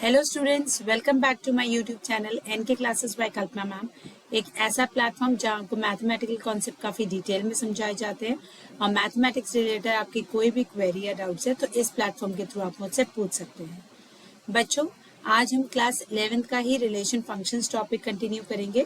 Hello students, welcome back to my YouTube channel NK classes by Kalpana ma'am. एक ऐसा platform जहाँ आपको mathematical concept काफ़ी डिटेल में समझाए जाते हैं और मैथमेटिक्स से रिलेटेड आपकी कोई भी क्वेरी या डाउट्स है तो इस प्लेटफॉर्म के थ्रू आप मुझसे पूछ सकते हैं। बच्चों, आज हम क्लास 11th का ही रिलेशन फंक्शंस टॉपिक कंटिन्यू करेंगे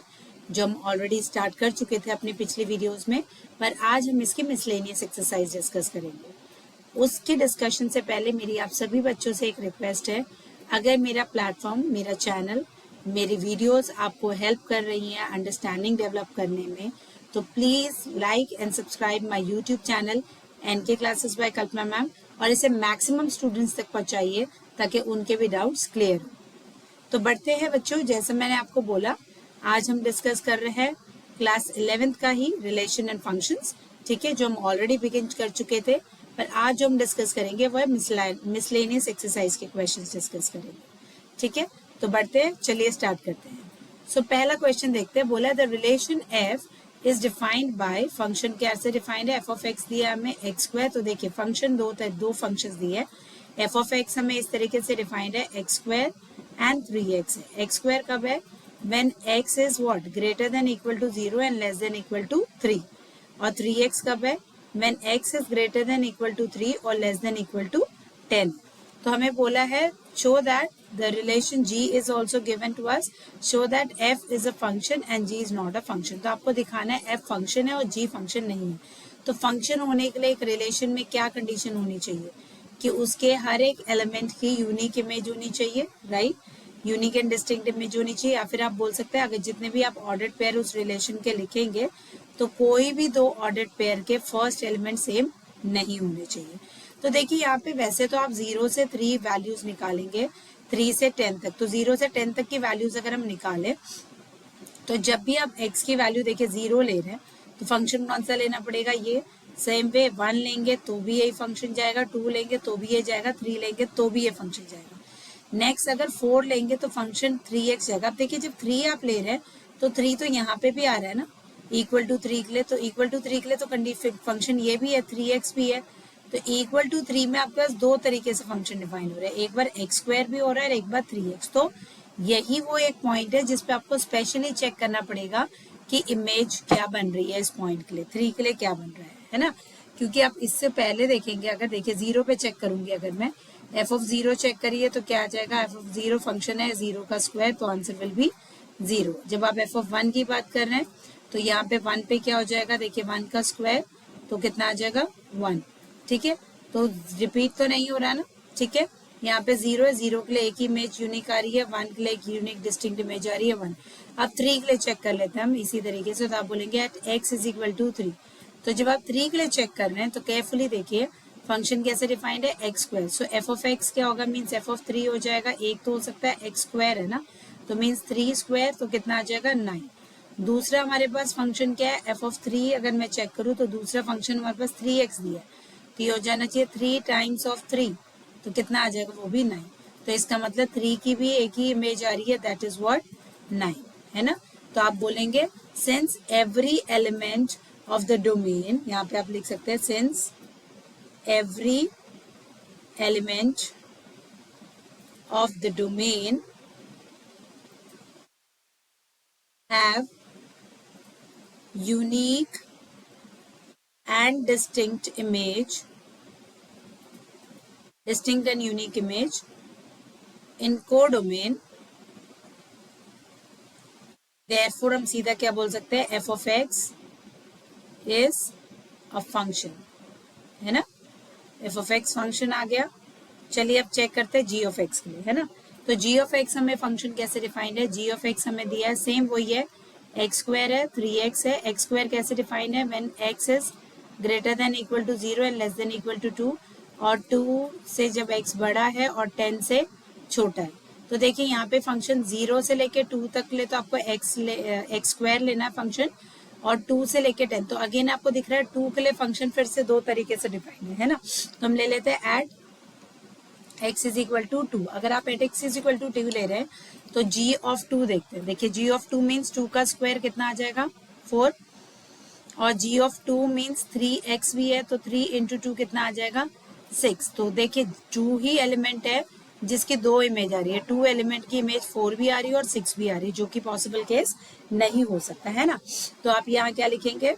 जो हम ऑलरेडी स्टार्ट कर चुके थे अपनी पिछली वीडियोज़ में, पर आज हम इसकी मिसलेनियस एक्सरसाइज डिस्कस करेंगे। उसके डिस्कशन से पहले मेरी आप सभी बच्चों से एक रिक्वेस्ट है, अगर मेरा प्लेटफॉर्म, मेरा चैनल, मेरी वीडियोस आपको हेल्प कर रही हैं अंडरस्टैंडिंग डेवलप करने में, तो please like and subscribe my YouTube channel NK classes by Kalpana ma'am और इसे मैक्सिमम स्टूडेंट्स तक पहुंचाइए ताकि उनके भी डाउट्स क्लियर हो। तो बढ़ते हैं बच्चों, जैसे मैंने आपको बोला, आज हम डिस्कस कर रहे हैं क्लास 11th का ही रिलेशन एंड फंक्शंस, ठीक है, जो हम ऑलरेडी बिगिन कर चुके थे। पर आज जो हम डिस्कस करेंगे वो है मिसलेनियस एक्सरसाइज के क्वेश्चंस डिस्कस करेंगे, ठीक है। तो बढ़ते हैं, चलिए स्टार्ट करते हैं। सो पहला क्वेश्चन देखते हैं। बोला the relation F is defined bye, function कैसे डिफाइंड है, एफ ऑफ एक्स दिया हमें एक्स स्क्वायर। तो देखिए फंक्शन दो फंक्शंस दिए हैं। एफ ऑफ एक्स हमें इस तरीके से डिफाइंड है, एक्स स्क्वायर एंड 3x है। एक्स स्क्वायर कब है, when x is what, greater than equal to 0 and less than equal to 3। और 3x कब है, when x is greater than equal to 3 or less than equal to 10। तो हमें बोला है show that the relation g is also given to us, show that f is a function and g is not a function। तो आपको दिखाना है f function है और g फंक्शन नहीं है। तो फंक्शन होने के लिए एक रिलेशन में क्या कंडीशन होनी चाहिए कि उसके हर एक एलिमेंट की यूनिक इमेज होनी चाहिए, right, unique and distinct image होनी चाहिए। या फिर आप बोल सकते हैं अगर जितने भी आप ऑर्डर्ड पेयर उस रिलेशन के लिखेंगे तो कोई भी दो ऑर्डर्ड पेयर के फर्स्ट एलिमेंट सेम नहीं होने चाहिए। तो देखिए यहाँ पे वैसे तो आप 0 से 3 वैल्यूज निकालेंगे, 3 से 10 तक। तो 0 से 10 तक की वैल्यूज अगर हम निकालें तो जब भी आप x की वैल्यू देखिए 0 ले रहे हैं तो फंक्शन कौन सा लेना पड़ेगा, ये सेम वे 1 लेंगे तो भी यही फंक्शन जाएगा, 2 लेंगे तो भी ये जाएगा, 3 लेंगे तो भी ये फंक्शन जाएगा। नेक्स्ट अगर 4 लेंगे तो फंक्शन 3x जाएगा। अब देखिए जब 3 आप ले रहे हैं तो 3 तो यहाँ पे भी आ रहा है ना, इक्वल टू 3 के लिए। तो इक्वल टू 3 के लिए तो कंडीशन फंक्शन ये भी है, 3x भी है। तो इक्वल टू 3 में आपके पास दो तरीके से फंक्शन डिफाइन हो रहा है, एक बार एक्स स्क्वायर भी हो रहा है और एक बार 3x। तो यही वो एक पॉइंट है जिसपे आपको स्पेशली चेक करना पड़ेगा कि इमेज क्या बन रही है इस पॉइंट के लिए, 3 के लिए क्या बन रहा है ना। क्योंकि आप इससे पहले देखेंगे, अगर देखिए 0 पे चेक करूंगी, अगर मैं एफ ऑफ 0 चेक करिए तो क्या आ जाएगा, एफ ऑफ 0 फंक्शन है 0 का स्क्वायर, तो आंसर विल बी 0। जब आप एफ ऑफ 1 की बात कर रहे हैं तो यहाँ पे 1 पे क्या हो जाएगा, देखिए 1 का स्क्वायर तो कितना आ जाएगा 1, ठीक है। तो रिपीट तो नहीं हो रहा ना, ठीक है। यहाँ पे 0 है, 0 के लिए एक ही इमेज यूनिक आ रही है, 1 के लिए एक यूनिक डिस्टिंक्ट इमेज आ रही है 1। अब 3 के लिए चेक कर लेते हैं हम इसी तरीके से। तो आप बोलेंगे at x is equal to 3। तो जब आप 3 के लिए चेक कर रहे हैं तो केयरफुली देखिए फंक्शन कैसे डिफाइंड है, x square. So F of x क्या होगा, मीन्स एफ ऑफ 3 हो जाएगा। एक तो हो सकता है एक्स स्क्वायर है ना, तो मीन्स 3 स्क्वायर तो कितना आ जाएगा 9। दूसरा हमारे पास फंक्शन क्या है, एफ ऑफ 3 अगर मैं चेक करूँ तो दूसरा फंक्शन हमारे पास 3x दिया है, तो ये हो जाना चाहिए 3 टाइम्स ऑफ 3, तो कितना आ जाएगा, वो भी 9। तो इसका मतलब 3 की भी एक ही इमेज आ रही है, दैट इज व्हाट 9, है ना। तो आप बोलेंगे since every element of the domain, यहाँ पे आप लिख सकते हैं since every element of the domain have unique and distinct image, distinct and unique image in codomain, therefore हम सीधा क्या बोल सकते हैं, f of x is a function, है ना। एफ ऑफ एक्स फंक्शन आ गया। चलिए अब चेक करते हैं जी ऑफ एक्स के लिए, है ना। तो जी ऑफ एक्स हमें फंक्शन कैसे डिफाइंड है, जी ऑफ एक्स हमें दिया है सेम वही है, एक्स स्क्वायर है 3x है। एक्स स्क्वायर कैसे डिफाइंड है, when x is greater than equal to 0 and less than equal to 2, और 2 से जब x बड़ा है और 10 से छोटा है। तो देखिए यहाँ पे फंक्शन 0 से लेके 2 तक ले तो आपको एक्स स्क्वायर लेना है फंक्शन, और 2 से लेके 10। तो अगेन आपको दिख रहा है 2 के लिए फंक्शन फिर से दो तरीके से डिफाइन है ना। तो हम ले लेते हैं at x is equal to 2। अगर आप at x is equal to 2 ले रहे हैं तो g ऑफ 2 देखते हैं। देखिए g ऑफ 2 मीन्स 2 का स्क्वायर कितना आ जाएगा 4, और g ऑफ 2 मीन्स 3x भी है तो 3 इंटू 2 कितना आ जाएगा 6। तो देखिए 2 ही एलिमेंट है जिसकी दो इमेज आ रही है, 2 एलिमेंट की इमेज 4 भी आ रही है और 6 भी आ रही है, जो कि पॉसिबल केस नहीं हो सकता है ना। तो आप यहाँ क्या लिखेंगे,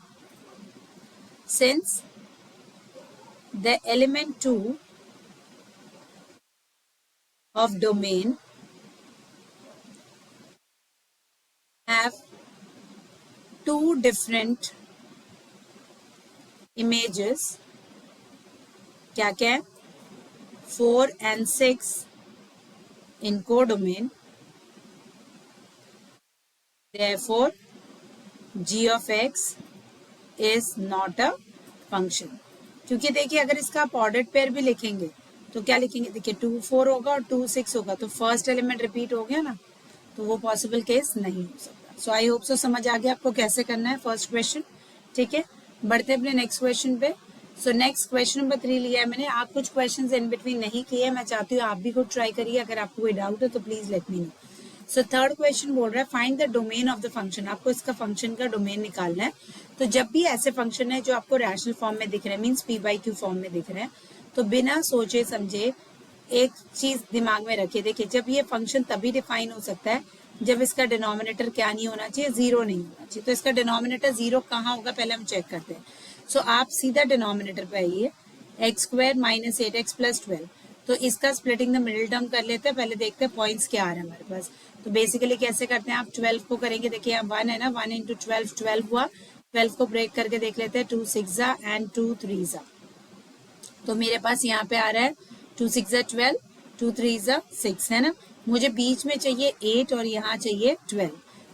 since the element 2 of domain have two different images, क्या क्या है, 4 and 6 in codomain, therefore g of x is not a function। क्योंकि देखिए अगर इसका आप ऑर्डर्ड पेयर भी लिखेंगे तो क्या लिखेंगे, देखिए 2 4 होगा और 2 6 होगा, तो फर्स्ट एलिमेंट रिपीट हो गया ना, तो वो पॉसिबल केस नहीं हो सकता। सो आई होप सो समझ आ गया आपको कैसे करना है फर्स्ट क्वेश्चन। ठीक है, बढ़ते अपने नेक्स्ट क्वेश्चन पे। सो नेक्स्ट क्वेश्चन नंबर 3 लिया है मैंने। आप कुछ क्वेश्चंस इन बिटवीन नहीं किए, मैं चाहती हूँ आप भी कुछ ट्राई करिए। अगर आपको कोई डाउट है तो please let me know. So third question बोल रहा है find the domain of the function. आपको इसका फंक्शन का डोमेन निकालना है। तो जब भी ऐसे फंक्शन है जो आपको रैशनल फॉर्म में दिख रहे हैं, means P by Q form में दिख रहे हैं, तो बिना सोचे समझे एक चीज दिमाग में रखिए। देखिए जब ये फंक्शन तभी डिफाइन हो सकता है जब इसका डिनोमिनेटर क्या नहीं होना चाहिए, जीरो नहीं होना चाहिए। तो इसका डिनोमिनेटर जीरो कहाँ होगा पहले हम चेक करते हैं। सो आप सीधा डिनोमिनेटर पे आइए, x square minus 8x plus 12। तो इसका स्प्लिटिंग द मिडिल टर्म कर लेते हैं, पहले देखते हैं पॉइंट्स क्या आ रहे हैं हमारे पास। तो बेसिकली कैसे करते हैं, आप 12 को करेंगे, देखिए यहाँ 1 है ना, 1 इंटू 12 12 हुआ। 12 को ब्रेक करके देख लेते हैं, 2 6 एंड 2 3। तो मेरे पास यहाँ पे आ रहा है 2 6 12, 2 3 6 है ना। मुझे बीच में चाहिए 8 और यहाँ चाहिए 12।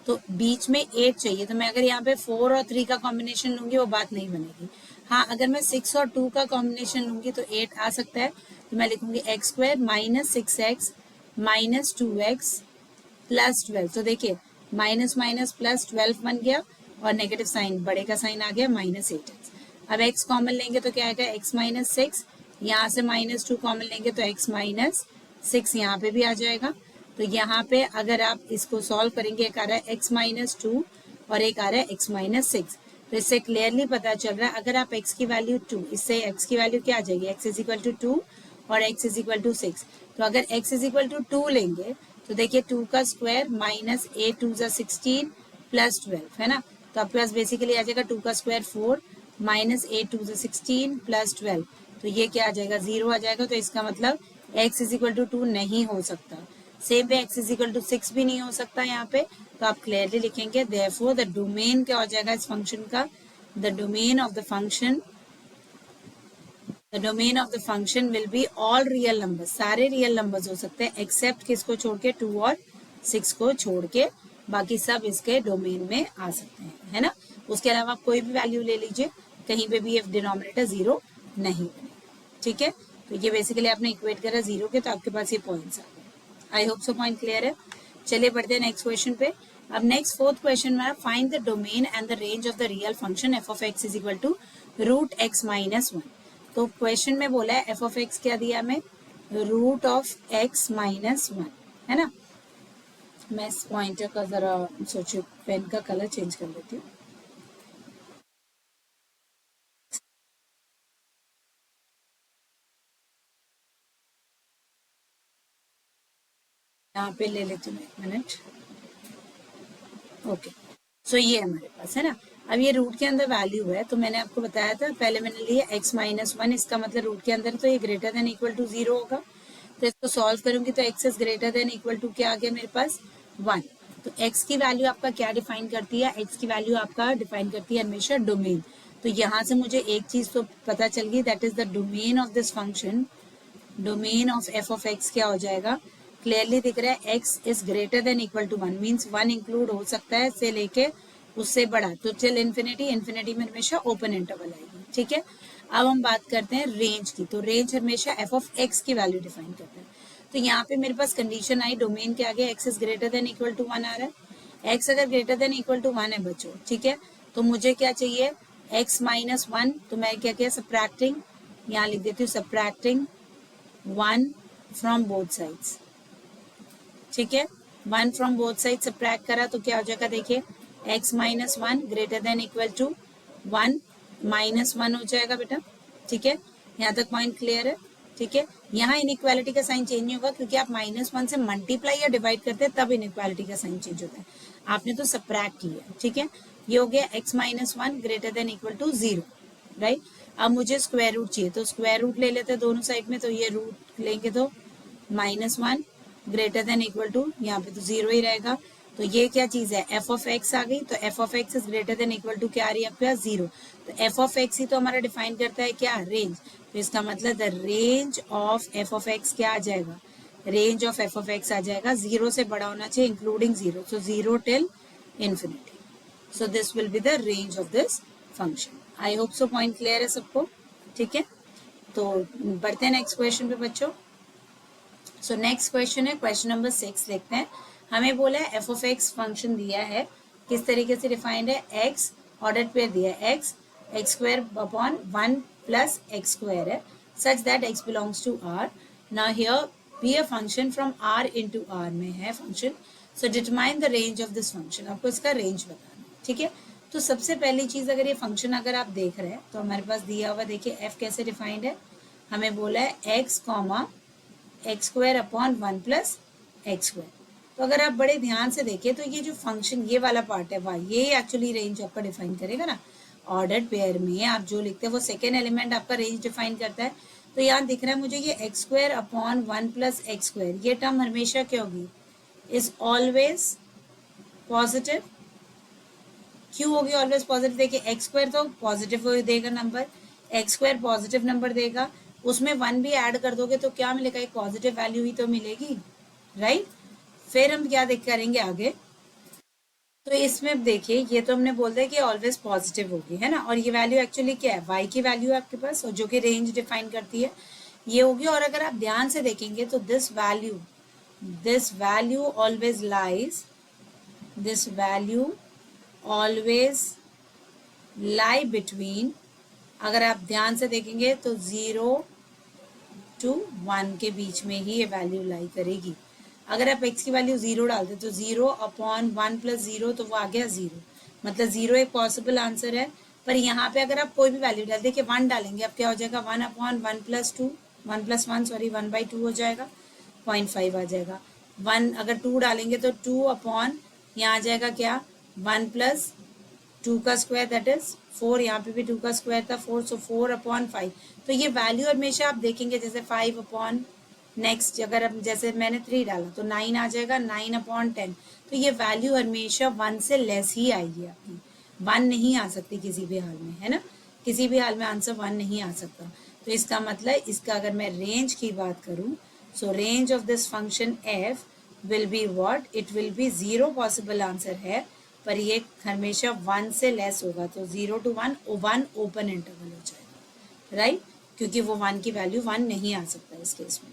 तो बीच में 8 चाहिए, तो मैं अगर यहाँ पे 4 और 3 का कॉम्बिनेशन लूंगी वो बात नहीं बनेगी। हाँ अगर मैं 6 और 2 का कॉम्बिनेशन लूंगी तो 8 आ सकता है। तो मैं लिखूंगी x square minus 6x minus 2x plus 12। तो देखिए माइनस माइनस प्लस 12 बन गया और नेगेटिव साइन, बड़े का साइन आ गया माइनस 8x। अब x कॉमन लेंगे तो क्या आएगा, x माइनस 6, यहाँ से माइनस 2 कॉमन लेंगे तो x माइनस 6 यहाँ पे भी आ जाएगा। तो यहाँ पे अगर आप इसको सॉल्व करेंगे, एक आ रहा है x माइनस 2 और एक आ रहा है x माइनस 6। तो इससे क्लियरली पता चल रहा है अगर आप x की वैल्यू 2, इससे x की वैल्यू क्या आ जाएगी, x इज इक्वल टू 2 और x इज इक्वल टू 6। तो अगर x इज इक्वल टू 2 लेंगे तो देखिए 2 का स्क्वायर माइनस 8 2 16 प्लस 12 है ना। तो अब प्लस बेसिकली आ जाएगा 2 का स्क्वायर 4 माइनस 8 2 16 प्लस 12। तो ये क्या आ जाएगा, 0 आ जाएगा। तो इसका मतलब x इज इक्वल टू 2 नहीं हो सकता। सेम पे x इज इक्वल टू 6 भी नहीं हो सकता यहाँ पे। तो आप क्लियरली लिखेंगे देयरफॉर द डोमेन क्या हो जाएगा इस फंक्शन का, the domain of the function, the domain of the function will be all real numbers. सारे रियल नंबर्स हो सकते हैं एक्सेप्ट किसको छोड़ के, 2 और 6 को छोड़ के, बाकी सब इसके डोमेन में आ सकते हैं, है ना। उसके अलावा आप कोई भी वैल्यू ले लीजिए, कहीं पे भी डिनोमिनेटर जीरो नहीं बनेगा। ठीक है, तो ये बेसिकली आपने इक्वेट करा जीरो के, तो आपके पास ये पॉइंट्स आ गए। I hope so point clear है। चलिए बढ़ते हैं नेक्स्ट क्वेश्चन पे। अब नेक्स्ट फोर्थ क्वेश्चन में find the domain and the range of the real function f of x is equal to root x minus 1। तो क्वेश्चन में बोला है एफ ऑफ एक्स क्या दिया हमें, रूट ऑफ एक्स माइनस 1, है ना। मैं इस पॉइंटर का जरा सोचो पेन का कलर चेंज कर लेती हूँ। यहाँ पे ले लेती हूँ, एक मिनट। ओके, सो ये हमारे पास है ना। अब ये रूट के अंदर वैल्यू है, तो मैंने आपको बताया था पहले मैंने लिया x माइनस 1, इसका मतलब रूट के अंदर तो ये ग्रेटर देन इक्वल टू 0 होगा। तो इसको सॉल्व करूंगी तो x is greater than equal to क्या आ गया मेरे पास, 1। तो x की वैल्यू आपका क्या डिफाइन करती है, x की वैल्यू आपका डिफाइन करती है हमेशा डोमेन। तो यहाँ से मुझे एक चीज तो पता चल गई, that is the domain of this function. Domain of F of x क्या हो जाएगा, क्लियरली दिख रहा है x is greater than equal to 1, means 1 include हो सकता है से लेके उससे बड़ा, तो टिल इन्फिनिटी, इन्फिनिटी में हमेशा ओपन इंटरवल आएगी। ठीक है, अब हम बात करते हैं रेंज की। तो रेंज हमेशा एफ ऑफ एक्स की वैल्यू डिफाइन करते हैं। तो यहाँ पे मेरे पास कंडीशन आई, डोमेन के आगे x is greater than equal to 1 आ रहा है। x अगर ग्रेटर देन इक्वल टू 1 है बच्चों, ठीक है, तो मुझे क्या चाहिए, x माइनस 1। तो मैं क्या किया, सब्ट्रैक्टिंग, यहाँ लिख देती हूँ सब्ट्रैक्टिंग 1 फ्रॉम बोथ साइड्स। ठीक है, 1 फ्रॉम बोथ साइड सब्ट्रैक्ट करा तो क्या हो जाएगा, देखिए x minus 1 greater than equal to 1 minus 1 हो जाएगा बेटा। ठीक है, यहाँ तक पॉइंट क्लियर है। ठीक है, यहाँ इनइक्वालिटी का साइन चेंज नहीं होगा क्योंकि आप -1 से मल्टीप्लाई या डिवाइड करते हैं तब इनइक्वालिटी का साइन चेंज होता है। आपने तो सबट्रैक्ट किया, ठीक है। ये हो गया x-1 greater than equal to 0, right. अब मुझे स्क्वायर रूट चाहिए तो स्क्वायर रूट ले लेते हैं दोनों साइड में, तो ये रूट लेंगे तो -1 ग्रेटर देन इक्वल टू, यहाँ पे तो 0 ही रहेगा। तो ये क्या चीज है, एफ ऑफ एक्स आ गई। तो f of x is greater than equal to क्या आ रही है आपके पास, 0। तो एफ ऑफ एक्स ही तो हमारा डिफाइन करता है क्या, रेंज। तो इसका मतलब the range of F of x क्या आ जाएगा, range of F of X आ जाएगा 0 से बड़ा होना चाहिए including 0, so 0 till infinity. So this will be the range of this function. I hope so point clear है सबको, ठीक है। तो बढ़ते हैं नेक्स्ट क्वेश्चन पे बच्चों। सो नेक्स्ट क्वेश्चन है क्वेश्चन नंबर 6, देखते हैं। हमें बोला है एफ ऑफ एक्स फंक्शन दिया है, किस तरीके से डिफाइंड है, एक्स ऑर्डर पेयर दिया है, x square upon 1 plus X square है, such that X belongs to R. Now here be a function from R into R में है function, so determine the range of this function. आपको इसका range बताना है, ठीक है। तो सबसे पहली चीज, अगर ये फंक्शन अगर आप देख रहे हैं तो हमारे पास दिया हुआ, देखिए एफ कैसे डिफाइंड है, हमें बोला है x comma x square upon 1 plus X square. तो अगर आप बड़े ध्यान से देखें तो ये जो फंक्शन ये वाला पार्ट है वाई, ये एक्चुअली रेंज आपका डिफाइन करेगा ना। ऑर्डर्ड पेयर में आप जो लिखते हैं वो सेकेंड एलिमेंट आपका रेंज डिफाइन करता है। तो यहाँ दिख रहा है मुझे ये x square upon 1 plus X square, ये टर्म हमेशा क्या होगी, इज ऑलवेज पॉजिटिव। क्यों होगी ऑलवेज पॉजिटिव, देखिए एक्स स्क्वायर तो पॉजिटिव देगा number, x square positive number देगा, उसमें 1 भी ऐड कर दोगे तो क्या मिलेगा, एक पॉजिटिव वैल्यू ही तो मिलेगी, राइट। फिर हम क्या देख करेंगे आगे, तो इसमें देखिए ये तो हमने बोल दिया कि ऑलवेज पॉजिटिव होगी, है ना। और ये वैल्यू एक्चुअली क्या है, वाई की वैल्यू है आपके पास, और जो कि रेंज डिफाइन करती है ये होगी। और अगर आप ध्यान से देखेंगे तो this value always lies, this value always lie between, अगर आप ध्यान से देखेंगे तो 0 to 1 के बीच में ही ये वैल्यू लाई करेगी। अगर आप x की वैल्यू 0 डालते तो 0 अपॉन 1 प्लस 0, तो वो आ गया 0, मतलब 0 एक पॉसिबल आंसर है। पर यहाँ पे अगर आप कोई भी वैल्यू डाल, देखिए 1 डालेंगे, अब क्या हो जाएगा, 1 अपॉन 1 प्लस 2, 1 प्लस 1 सॉरी 1/2 हो जाएगा, 0.5 आ जाएगा। 1 अगर 2 डालेंगे तो 2 अपॉन, यहाँ आ जाएगा क्या, 1 प्लस 2 का स्क्वायर दैट इज 4, यहाँ पे भी 2 का स्क्वायर था 4, सो 4 अपॉन 5। तो ये वैल्यू हमेशा आप देखेंगे जैसे 5 अपॉन, नेक्स्ट अगर अब जैसे मैंने 3 डाला तो 9 आ जाएगा, 9 अपॉन 10। तो ये वैल्यू हमेशा 1 से लेस ही आएगी आपकी, 1 नहीं आ सकती किसी भी हाल में, है ना। किसी भी हाल में आंसर 1 नहीं आ सकता। तो इसका मतलब इसका अगर मैं रेंज की बात करूं, सो range of this function F will be what, it will be 0 possible answer है, पर ये हमेशा 1 से लेस होगा। तो 0 to 1 ओपन इंटरवल हो जाएगा, राइट, क्योंकि वो 1 की वैल्यू 1 नहीं आ सकता इस केस में।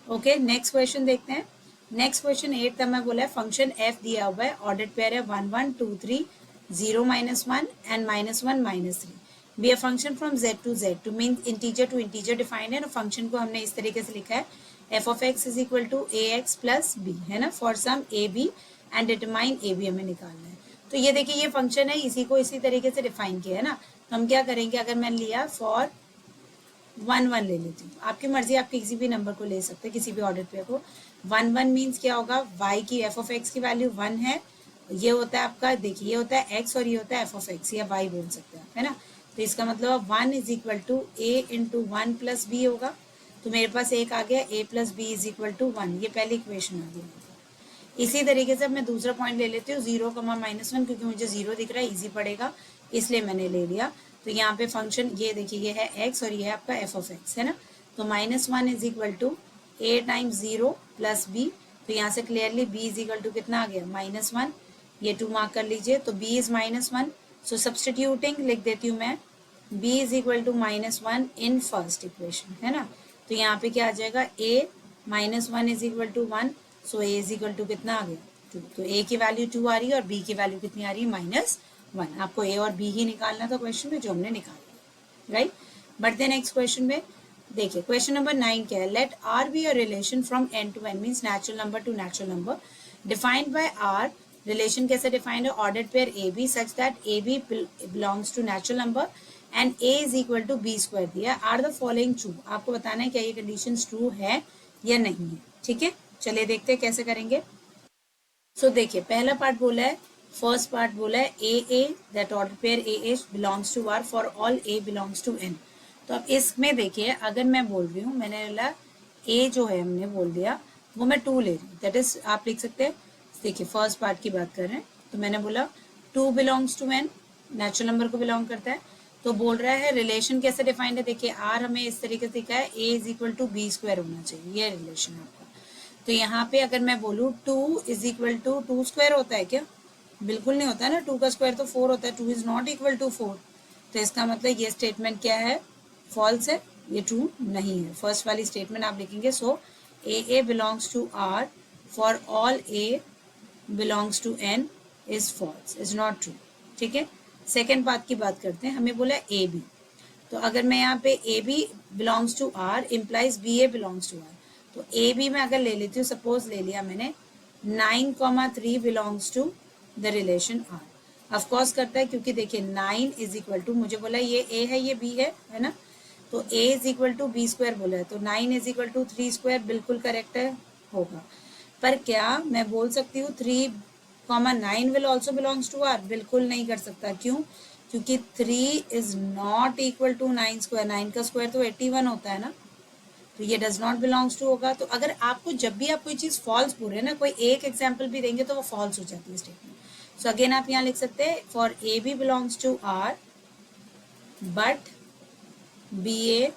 ओके, नेक्स्ट क्वेश्चन देखते हैं। नेक्स्ट क्वेश्चन 8 में बोला है फंक्शन एफ दिया हुआ है, ऑर्डर्ड पेयर है 1 1 2 3 0 -1 and -1 -3, be a function from z to z to mean integer to integer defined है। फंक्शन को हमने इस तरीके से लिखा है, f of x is equal to a x plus b, है ना, for some a b and determine a b हमें निकालना है। तो ये देखिए ये फंक्शन है, इसी को इसी तरीके से डिफाइन किया है ना। तो हम क्या करेंगे, अगर मैंने लिया फॉर 1 1 ले लेती हूँ, आपकी मर्जी, आप किसी भी नंबर को ले सकते हैं, किसी भी ऑर्डर पे को। 1 1 मीन्स क्या होगा, y की एफ ऑफ एक्स की वैल्यू 1 है, ये होता है आपका, देखिए ये होता है x और ये होता है एफ ऑफ एक्स या y बोल सकते हैं आप, है ना। तो इसका मतलब 1 is equal to a into 1 plus b होगा। तो मेरे पास एक आ गया a plus b is equal to 1, ये पहली इक्वेशन आ गई। इसी तरीके से मैं दूसरा पॉइंट ले लेती हूँ 0, -1, क्योंकि मुझे 0 दिख रहा है, इजी पड़ेगा इसलिए मैंने ले लिया। तो यहाँ पे फंक्शन ये देखिए ये है x और ये है आपका एफ ऑफ एक्स, है ना। तो -1 is equal to a times 0 plus b। तो यहाँ से clearly b is equal to कितना आ गया, -1, ये 2 मार्क कर लीजिए। तो b इज -1, सो सब्सटीट्यूटिंग लिख देती हूँ मैं, b is equal to -1 in first equation, है ना। तो यहाँ पे क्या आ जाएगा, a -1 is equal to 1, so a is equal to कितना आ गया, 2। तो a की वैल्यू 2 आ रही है और b की वैल्यू कितनी आ रही है, -1। आपको a और b ही निकालना था क्वेश्चन में, जो हमने निकाला, राइट। बढ़ते नेक्स्ट क्वेश्चन में। देखिए क्वेश्चन नंबर 9 क्या है, let r be a relation from n to n means natural number to natural number, defined by r। Relation कैसे डिफाइंड है, ordered pair a b such that a B belongs to natural number and a is equal to B square दिया, are the following true. आपको बताना है क्या ये condition true है या नहीं है। ठीक है, चलिए देखते हैं कैसे करेंगे। सो देखिए, पहला पार्ट बोला है, फर्स्ट पार्ट बोला है A that order pair A belongs to R for all A belongs to N. तो अब इसमें देखिए, अगर मैं बोल रही हूँ, मैंने बोला ए जो है हमने बोल दिया वो मैं 2 ले रही हूँ, दैट इज आप लिख सकते हैं। देखिए फर्स्ट पार्ट की बात कर रहे हैं, तो मैंने बोला 2 belongs to n, natural number को बिलोंग करता है। तो बोल रहा है रिलेशन कैसे डिफाइंड है, देखिए आर हमें इस तरीके से दिखा है, A is equal to B square होना चाहिए, ये रिलेशन है आपका। तो यहाँ पे अगर मैं बोलूँ 2 इज इक्वल टू 2 स्क्वायर होता है क्या, बिल्कुल नहीं होता है ना, 2 का स्क्वायर तो 4 होता है, 2 इज नॉट इक्वल टू 4। तो इसका मतलब ये स्टेटमेंट क्या है, फॉल्स है, ये ट्रू नहीं है। फर्स्ट वाली स्टेटमेंट आप लिखेंगे, so A belongs to R for all A belongs to N is false, is not true. ठीक है, सेकेंड पार्ट की बात करते हैं, हमें बोला ए बी। तो अगर मैं यहाँ पे a B belongs to r implies b a belongs to r, तो ए बी में अगर ले लेती हूँ, सपोज ले लिया मैंने 9,3 belongs to the relation r. Of course करता है, क्योंकि देखिए 9 इज इक्वल टू, मुझे बोला ये ए है ये बी है ना, तो A is equal to B square बोला है, तो 9 इज इक्वल टू 3 स्क्वायर बिल्कुल करेक्ट है, होगा। पर क्या मैं बोल सकती हूँ 3,9 will also belongs to R, बिल्कुल नहीं कर सकता। क्यों, क्योंकि 3 is not equal to 9 square, 9 का स्क्वायर तो 81 होता है ना, तो ये डज नॉट बिलोंग्स टू होगा। तो अगर आपको जब भी आप कोई चीज फॉल्स बोल रहे हैं ना, कोई एक एग्जाम्पल भी देंगे तो वो फॉल्स हो जाती है स्टेटमेंट। सो अगेन आप यहाँ लिख सकते हैं, for a B belongs to r but b a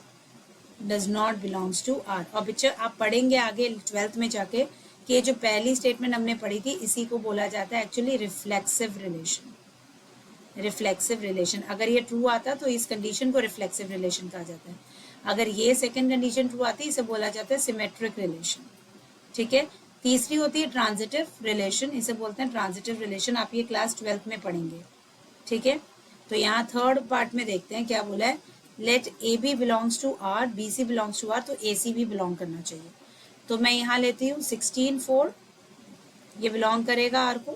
does not belongs to r. और बच्चे आप पढ़ेंगे आगे 12th में जाके कि ये जो पहली स्टेटमेंट हमने पढ़ी थी, इसी को बोला जाता है actually reflexive relation. Reflexive relation, अगर ये ट्रू आता तो इस कंडीशन को रिफ्लेक्सिव रिलेशन कहा जाता है। अगर ये सेकंड कंडीशन ट्रू आती है, इसे बोला जाता है सिमेट्रिक रिलेशन। ठीक है, तीसरी होती है ट्रांजिटिव रिलेशन, इसे बोलते हैं ट्रांजिटिव रिलेशन, आप ये क्लास 12th में पढ़ेंगे। ठीक है, तो यहाँ थर्ड पार्ट में देखते हैं क्या बोला है, let a B belongs to r, b C belongs to r, तो ए सी भी बिलोंग करना चाहिए। तो मैं यहाँ लेती हूँ 16 4, ये बिलोंग करेगा आर को,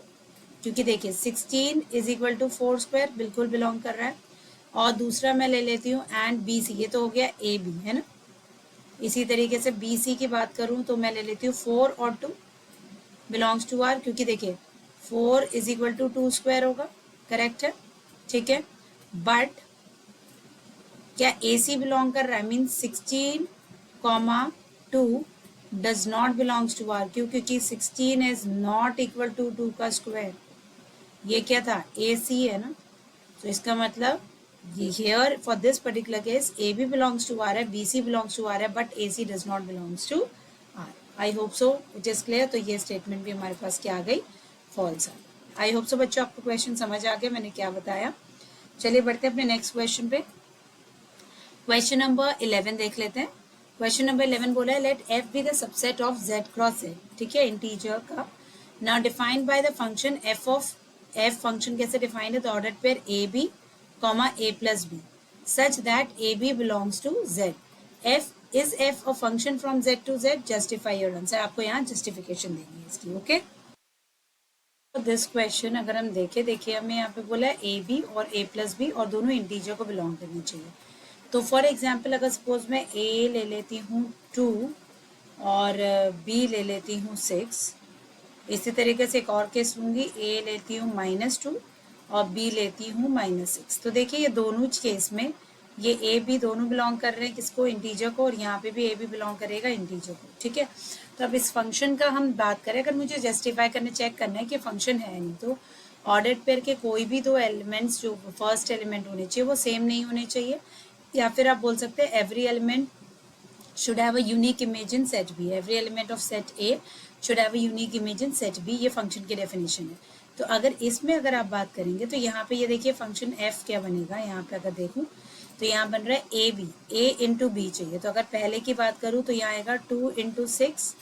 क्योंकि देखिए 16 इज इक्वल टू 4 स्क्वायर, बिल्कुल बिलोंग कर रहा है। और दूसरा मैं ले लेती हूँ एंड बी सी, ये तो हो गया ए बी है ना। इसी तरीके से बी सी की बात करूँ तो मैं ले लेती हूँ 4 और 2 बिलोंग्स टू आर, क्योंकि देखिए 4 इज इक्वल टू 2 स्क्वायर होगा, करेक्ट है। ठीक है, बट क्या ए सी बिलोंग कर रहा है, mean 16,2 does not belongs to r, क्यों, क्योंकि 16 इज नॉट इक्वल टू 2 का स्क्वायर, ये क्या था ए सी है ना। तो इसका मतलब here for this particular case A B belongs to R है, B C belongs to R है, but A C does not belongs to R. I hope so it is clear. तो ये स्टेटमेंट भी हमारे पास क्या आ गई, फॉल्स आ गई। आई hope सो बच्चों आपको क्वेश्चन समझ आ गया मैंने क्या बताया। चलिए बढ़ते हैं अपने नेक्स्ट क्वेश्चन पे। क्वेश्चन नंबर 11 देख लेते हैं। क्वेश्चन नंबर 11 बोला है, let f be the subset of z cross z. ठीक है, इंटीजर का। Now defined by the function f of, f function कैसे डिफाइंड है, the order pair a b comma a plus b such that a B belongs to z. F is f a function from z to z, justify your answer. आपको यहाँ justification देनी है इसकी। Okay, this question अगर हम देखें, देखिए हमें यहाँ पे बोला है ए बी और ए प्लस बी और दोनों इंटीजर को बिलोंग करनी चाहिए। तो फॉर एग्जाम्पल अगर सपोज मैं ए ले लेती हूँ 2 और बी ले लेती हूँ 6, इसी तरीके से एक और केस लूँगी, ए लेती हूँ -2 और बी लेती हूँ -6। तो देखिए ये दोनों केस में ये ए बी दोनों बिलोंग कर रहे हैं किसको, इंटीजर को, और यहाँ पे भी ए बी बिलोंग करेगा इंटीजर को। ठीक है, तो अब इस फंक्शन का हम बात करें, अगर मुझे जस्टिफाई करने चेक करना है कि फंक्शन है नहीं, तो ऑर्डर्ड पेयर के कोई भी 2 एलिमेंट्स जो फर्स्ट एलिमेंट होने चाहिए वो सेम नहीं होने चाहिए, या फिर आप बोल सकते हैं every element should have a unique image in set B. Every element of set A should have a unique image in set B. ये फंक्शन की डेफिनेशन है। तो अगर इसमें अगर आप बात करेंगे तो यहाँ पे ये देखिए फंक्शन f क्या बनेगा, यहाँ पे अगर देखूँ तो यहाँ बन रहा है a b, a into b चाहिए। तो अगर पहले की बात करूँ तो यहाँ आएगा 2 इंटू 6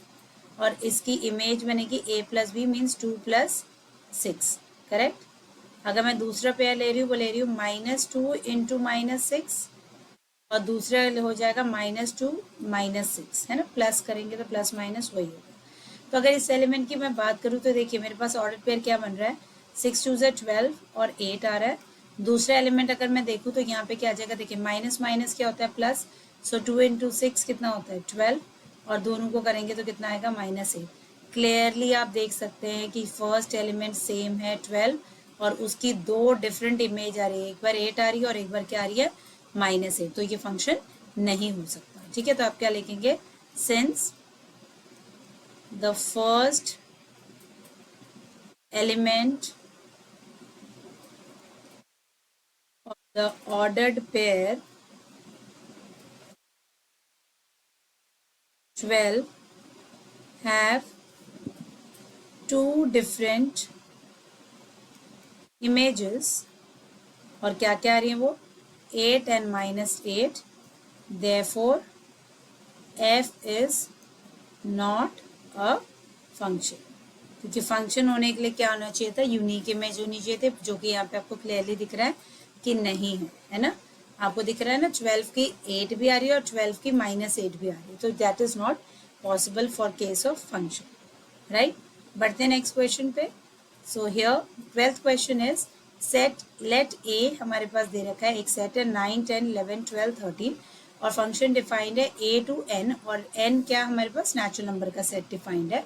और इसकी इमेज बनेगी a plus b means 2 plus 6, correct. अगर मैं दूसरा पेयर ले रही हूँ वो ले रही हूँ -2 इंटू -6 और दूसरा हो जाएगा -2 -6 है ना, प्लस करेंगे तो प्लस माइनस वही होगा। तो अगर इस एलिमेंट की मैं बात करूँ तो देखिए मेरे पास ऑर्डर पेयर क्या बन रहा है, 6 2 12 और 8 आ रहा है। दूसरा एलिमेंट अगर मैं देखूँ तो यहाँ पे क्या आ जाएगा, देखिए माइनस माइनस क्या होता है प्लस, सो 2 इंटू 6 कितना होता है 12, और दोनों को करेंगे तो कितना आएगा -8। क्लियरली आप देख सकते हैं कि फर्स्ट एलिमेंट सेम है 12 और उसकी दो डिफरेंट इमेज आ रही है, एक बार 8 आ रही है और एक बार क्या आ रही है -8, तो ये फंक्शन नहीं हो सकता। ठीक है, तो आप क्या लिखेंगे, since the first element of the ordered pair 12 have two different images, और क्या क्या आ रही है वो 8 and -8, therefore f is not a function। क्योंकि फंक्शन होने के लिए क्या होना चाहिए था, यूनिक इमेज होनी चाहिए थी, जो कि यहाँ पे आपको क्लियरली दिख रहा है कि नहीं है ना, आपको दिख रहा है ना 12 की 8 भी आ रही है और 12 की -8 भी आ रही है, तो that is not possible for case of function, right. बढ़ते नेक्स्ट क्वेश्चन पे। So here 12th question is set let A, हमारे पास दे रखा है एक सेट है 9 10 11 12 13 और फंक्शन डिफाइंड है a to n, और n क्या हमारे पास नेचुरल नंबर का सेट डिफाइंड है।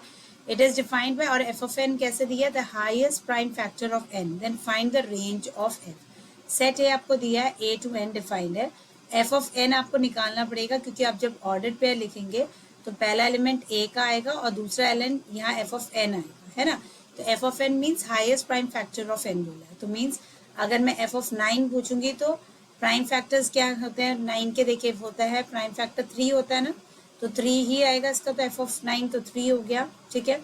इट इज डिफाइंड बाय, और एफ ऑफ एन कैसे दिया, the highest prime factor of n, then find the range of f। Set a आपको दिया है a to n डिफाइंड है, एफ ऑफ n आपको निकालना पड़ेगा, क्योंकि आप जब ऑर्डर्ड पेयर लिखेंगे तो पहला एलिमेंट a का आएगा और दूसरा एलिमेंट यहाँ एफ ऑफ n आएगा, है ना। तो f of n means highest prime factor of n बोला है, तो मीन्स अगर मैं एफ ऑफ 9 पूछूंगी तो प्राइम फैक्टर्स क्या होते हैं 9 के, देखिए होता है प्राइम फैक्टर 3 होता है ना, तो 3 ही आएगा इसका, तो एफ ऑफ 9 तो 3 हो गया। ठीक है,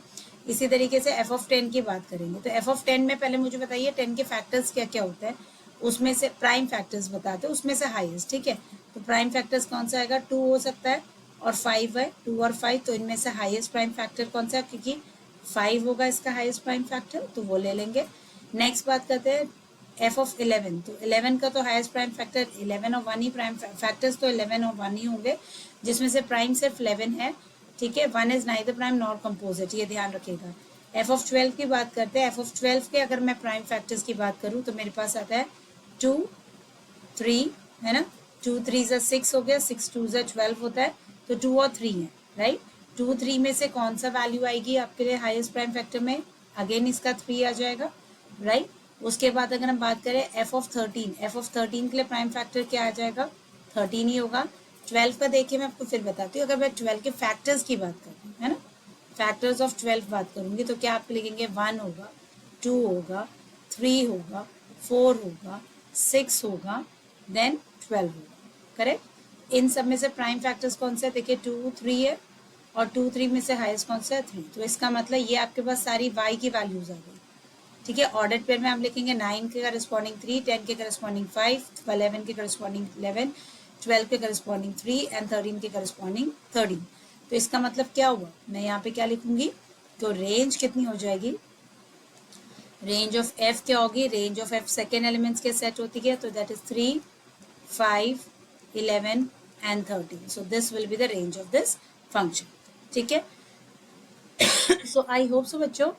इसी तरीके से एफ ऑफ 10 की बात करेंगे तो एफ ऑफ 10 में पहले मुझे बताइए 10 के फैक्टर्स क्या क्या होते हैं, उसमें से प्राइम फैक्टर्स बताते हैं, उसमें से हाईएस्ट। ठीक है, तो प्राइम फैक्टर्स कौन सा आएगा, 2 हो सकता है और 5 है, 2 और 5, तो इनमें से हाईएस्ट प्राइम फैक्टर कौन सा है, क्योंकि 5 होगा इसका हाईएस्ट प्राइम फैक्टर, तो वो ले लेंगे। नेक्स्ट बात करते हैं एफ ऑफ 11, तो 11 का तो हाईएस्ट प्राइम फैक्टर 11 और 1 ही, प्राइम फैक्टर्स तो 11 और 1 ही होंगे, जिसमें से प्राइम सिर्फ 11 है। ठीक है, 1 is neither prime nor composite, ये ध्यान रखिएगा। एफ ऑफ 12 की बात करते हैं, एफ ऑफ 12 के अगर मैं प्राइम फैक्टर्स की बात करूँ तो मेरे पास आता है 2 3, है ना, 2 3 ज़ा 6 हो गया, 6 2 ज़ा 12 होता है, तो 2 और 3 है, राइट। 2 3 में से कौन सा वैल्यू आएगी आपके लिए हाईएस्ट प्राइम फैक्टर में, अगेन इसका 3 आ जाएगा, राइट। उसके बाद अगर हम बात करें एफ ऑफ 13, एफ ऑफ 13 के लिए प्राइम फैक्टर क्या आ जाएगा, 13 ही होगा। 12 का देखिए मैं आपको फिर बताती हूँ, अगर मैं 12 के फैक्टर्स की बात करूँ, है ना, फैक्टर्स ऑफ 12 बात करूँगी तो क्या आप लिखेंगे, 1 होगा, 2 होगा, 3 होगा, 4 होगा, 6 होगा, देन 12 होगा, करेक्ट। इन सब में से प्राइम फैक्टर्स कौन से, देखिए 2 3 है और 2 3 में से हाईएस्ट कौन सा है 3, तो इसका मतलब ये आपके पास सारी y की वैल्यूज आ गई। ठीक है, ऑर्डर्ड पेयर में आप लिखेंगे 9 के करस्पॉन्डिंग 3, 10 के करस्पॉन्डिंग 5, 11 के करस्पॉन्डिंग 11, 12 के करस्पॉन्डिंग 3 एंड 13 के करस्पॉन्डिंग 13। तो इसका मतलब क्या हुआ, मैं यहाँ पे क्या लिखूंगी, तो रेंज कितनी हो जाएगी, रेंज ऑफ एफ क्या होगी, range of F second elements के सेट होती है, तो that is 3 5 11 and 13, so this will be the range of this function. ठीक है, सो आई होप सो बच्चों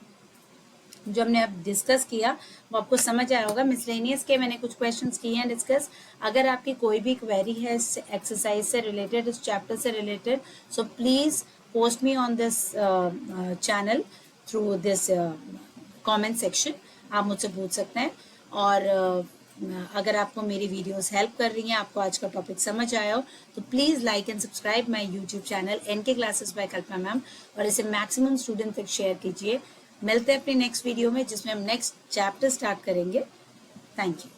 जो हमने अब डिस्कस किया वो आपको समझ आया होगा। मिसलेनियस के मैंने कुछ क्वेश्चंस किए हैं डिस्कस। अगर आपकी कोई भी क्वेरी है इस एक्सरसाइज से रिलेटेड, इस चैप्टर से related, so please post me on this channel through this comment section, आप मुझसे पूछ सकते हैं। और अगर आपको मेरी वीडियोस हेल्प कर रही हैं, आपको आज का टॉपिक समझ आया हो, तो please like and subscribe my YouTube channel NK classes by Kalpana ma'am, और इसे मैक्सिमम स्टूडेंट तक शेयर कीजिए। मिलते हैं अपनी नेक्स्ट वीडियो में जिसमें हम नेक्स्ट चैप्टर स्टार्ट करेंगे। Thank you.